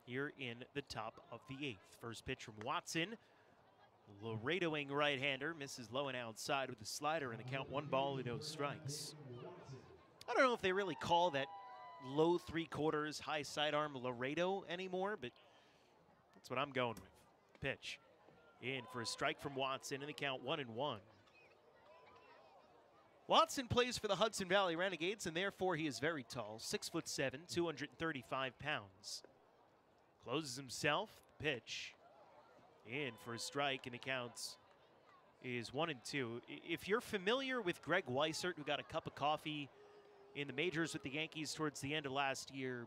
here in the top of the 8th. First pitch from Watson. Laredoing right-hander, misses low and outside with a slider, and the count 1 ball and 0 strikes. I don't know if they really call that low 3/4 high sidearm Laredo anymore, but that's what I'm going with. Pitch in for a strike from Watson, and the count 1-1. Watson plays for the Hudson Valley Renegades, and therefore he is very tall, 6'7", 235 pounds. Closes himself, the pitch in for a strike, and the count is 1-2. If you're familiar with Greg Weissert, who got a cup of coffee in the majors with the Yankees towards the end of last year,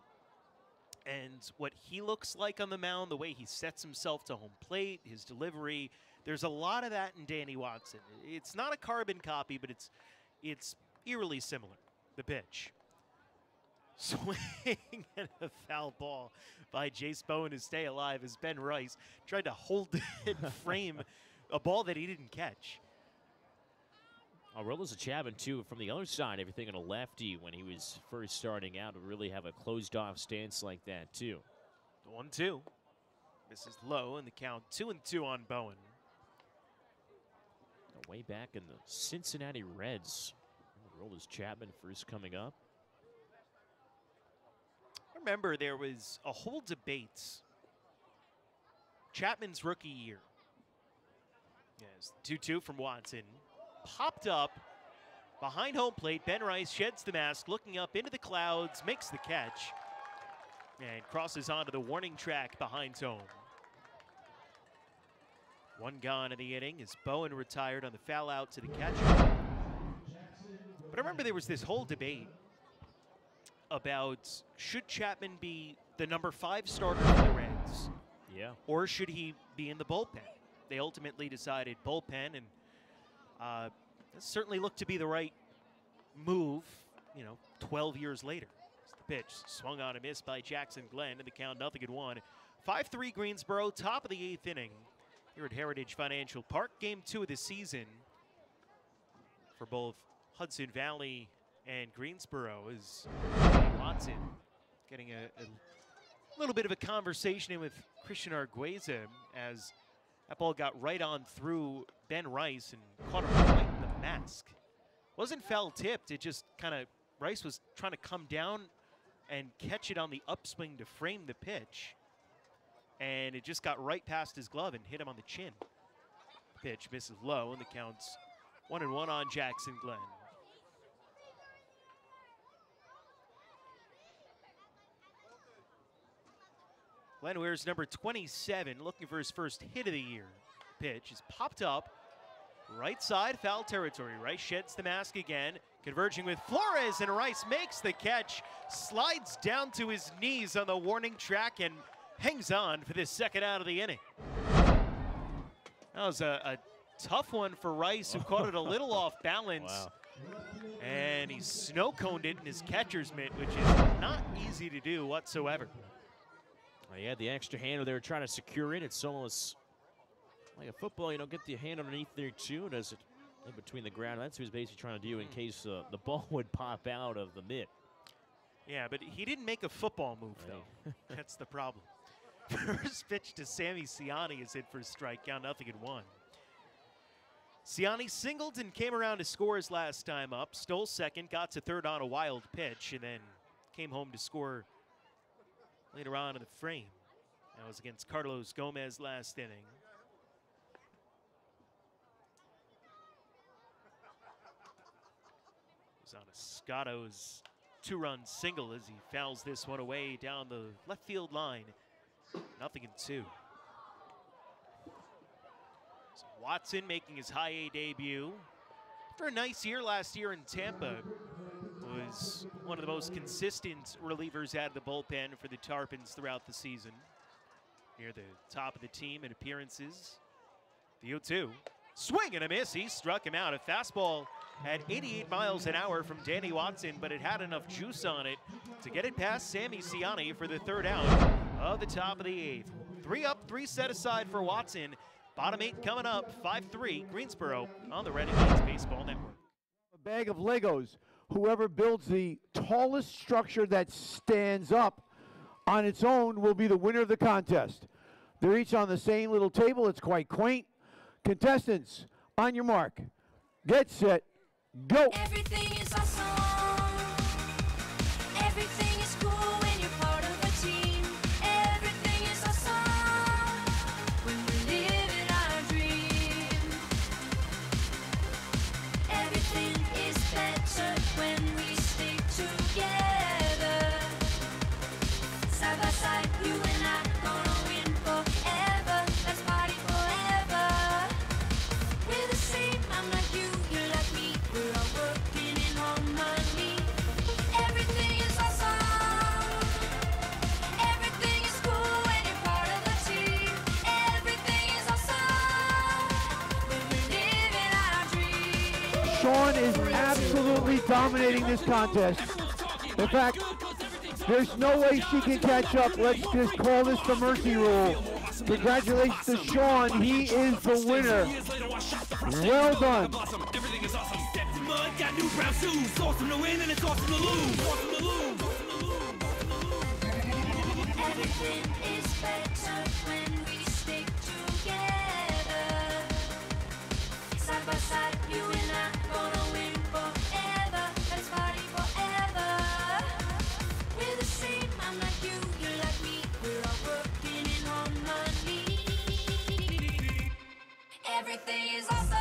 and what he looks like on the mound, the way he sets himself to home plate, his delivery, there's a lot of that in Danny Watson. It's not a carbon copy, but it's eerily similar. The pitch. Swing and a foul ball by Jace Bowen to stay alive as Ben Rice tried to hold it and frame a ball that he didn't catch. Aroldis Chapman, too, from the other side, everything on a lefty when he was first starting out, to really have a closed-off stance like that, too. 1-2. Misses low, and the count 2-2 on Bowen. Way back in the Cincinnati Reds. Aroldis Chapman first coming up. I remember there was a whole debate. Chapman's rookie year. Yes, 2-2 from Watson. Popped up behind home plate. Ben Rice sheds the mask, looking up into the clouds, makes the catch, and crosses onto the warning track behind home. 1 gone in the inning as Bowen retired on the foul out to the catcher. But I remember there was this whole debate about should Chapman be the number 5 starter for the Reds? Yeah. Or should he be in the bullpen? They ultimately decided bullpen, and that certainly looked to be the right move, 12 years later. As the pitch swung on a miss by Jackson Glenn, and the count 0-1. 5-3 Greensboro, top of the 8th inning here at Heritage Financial Park. Game 2 of the season for both Hudson Valley and Greensboro is Watson getting a little bit of a conversation in with Christian Argueza as that ball got right on through Ben Rice and caught him right in the mask. Wasn't foul tipped, it just kind of, Rice was trying to come down and catch it on the upswing to frame the pitch, and it just got right past his glove and hit him on the chin. Pitch misses low, and the count's 1-1 on Jackson Glenn. Glenn wears number 27, looking for his first hit of the year. Pitch is popped up, right side, foul territory. Rice sheds the mask again, converging with Flores, and Rice makes the catch, slides down to his knees on the warning track, and hangs on for this second out of the inning. That was a tough one for Rice, who caught it a little off balance. Wow. And he snow-coned it in his catcher's mitt, which is not easy to do whatsoever. He had the extra hand they were trying to secure it. It's almost like a football, get the hand underneath there too. Does it in between the ground? That's what he was basically trying to do in case the ball would pop out of the mitt. Yeah, but he didn't make a football move, though. That's the problem. First pitch to Sammy Ciani is hit for a strike, count 0-1. Ciani singled and came around to score his last time up, stole second, got to third on a wild pitch, and then came home to score later on in the frame. That was against Carlos Gomez last inning. It was on Escato's 2-run single as he fouls this one away down the left field line. 0-2. So Watson making his high A debut. After a nice year last year in Tampa, was one of the most consistent relievers out of the bullpen for the Tarpons throughout the season. Near the top of the team in appearances. The 0-2. Swing and a miss. He struck him out. A fastball at 88 miles an hour from Danny Watson, but it had enough juice on it to get it past Sammy Ciani for the third out of the top of the 8th. 3 up, 3 set aside for Watson. Bottom 8 coming up. 5-3 Greensboro on the Renegades Baseball Network. A bag of Legos. Whoever builds the tallest structure that stands up on its own will be the winner of the contest. They're each on the same little table. It's quite quaint. Contestants, on your mark, get set, go. Everything is awesome. Everything is cool when you're part of a team. Everything is awesome when we're living our dream. Everything is better when we stick together. Side by side, you and I gonna win forever. Let's party forever. We're the same, I'm like you, you're like me. We're all working in harmony. Everything is awesome. Everything is cool when you're part of a team. Everything is awesome when we're living our dream. Sean is absolutely dominating this contest. In fact, there's no way she can catch up. Let's just call this the mercy rule. Congratulations to Sean. He is the winner. Well done. Everything is awesome. Stepped in mud, got new brown shoes. Awesome to win and it's awesome to lose. Awesome to lose. Everything is better when we stick together. Side by side, you and I gonna win forever. Let's party forever. We're the same, I'm like you, you're like me. We're all working in harmony. Everything is awesome.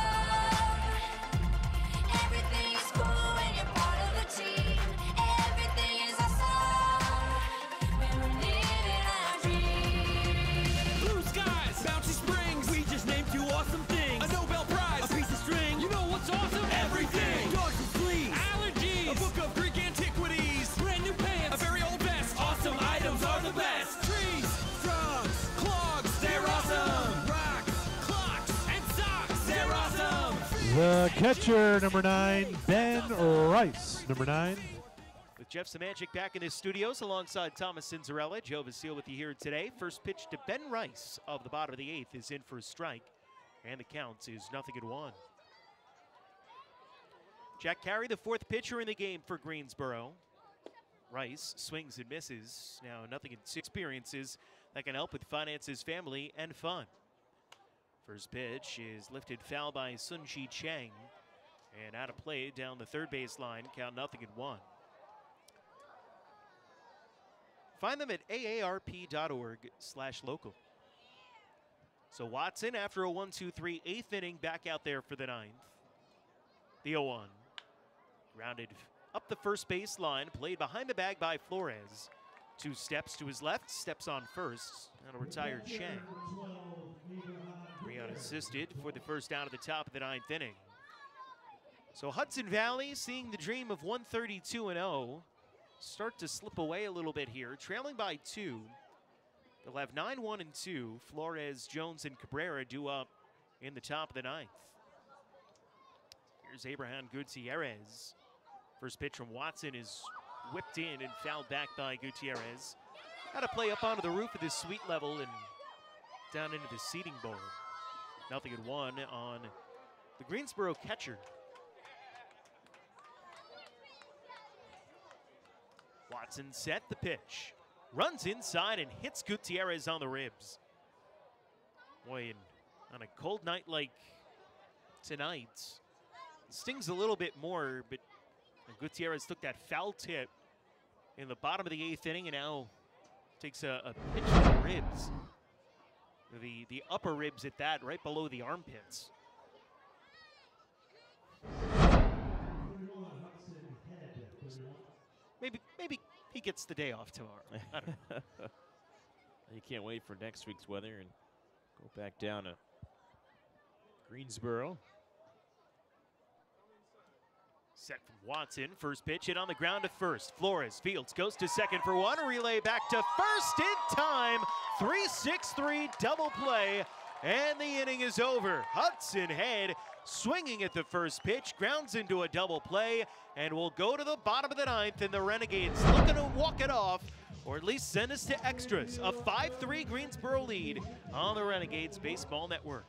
Everything is cool when you're part of a team. Everything is awesome when we're living our dream. Blue skies, bouncy springs. We just named two awesome things. A Nobel Prize, a piece of string. You know what's awesome? Everything. Dogs and fleas. Allergies. A book of Greek antiquities. Brand new pants. A very old vest. Awesome items are the best. Trees, frogs, clogs. They're awesome. Rocks, clocks, and socks. They're awesome. The catcher, number 9, Ben Rice. Number 9. With Jeff Samancic back in his studios alongside Thomas Cinzarella. Joe Vasile with you here today. First pitch to Ben Rice of the bottom of the 8th is in for a strike. And the count is 0-1. Jack Carey, the 4th pitcher in the game for Greensboro. Rice swings and misses. Now 0-6 experiences that can help with finances, family, and fun. First pitch is lifted foul by Sun-Chi Chang. And out of play down the third base line. Count 0-1. Find them at aarp.org/local. So Watson, after a 1-2-3 8th inning, back out there for the 9th. The 0-1. Grounded up the first base line, played behind the bag by Flores. 2 steps to his left, steps on first. And a retired Chang. 3 unassisted for the first out of the top of the 9th inning. So Hudson Valley seeing the dream of 132-0 start to slip away a little bit here, trailing by 2. They'll have 9-1-2. Flores, Jones, and Cabrera due up in the top of the 9th. Here's Abraham Gutierrez. First pitch from Watson is whipped in and fouled back by Gutierrez. Had to play up onto the roof of this suite level and down into the seating bowl. 0-1 on the Greensboro catcher. Watson set the pitch. Runs inside and hits Gutierrez on the ribs. Boy, on a cold night like tonight, it stings a little bit more, but Gutierrez took that foul tip in the bottom of the 8th inning and now takes a pitch to the ribs. The upper ribs at that, right below the armpits. Maybe he gets the day off tomorrow. I don't know. You can't wait for next week's weather and go back down to Greensboro. Set from Watson. First pitch hit on the ground to first. Flores fields, goes to second for one. A relay back to first in time. 3-6-3 double play. And the inning is over. Hudson Head swinging at the first pitch. Grounds into a double play. And will go to the bottom of the 9th. And the Renegades looking to walk it off, or at least send us to extras. A 5-3 Greensboro lead on the Renegades Baseball Network.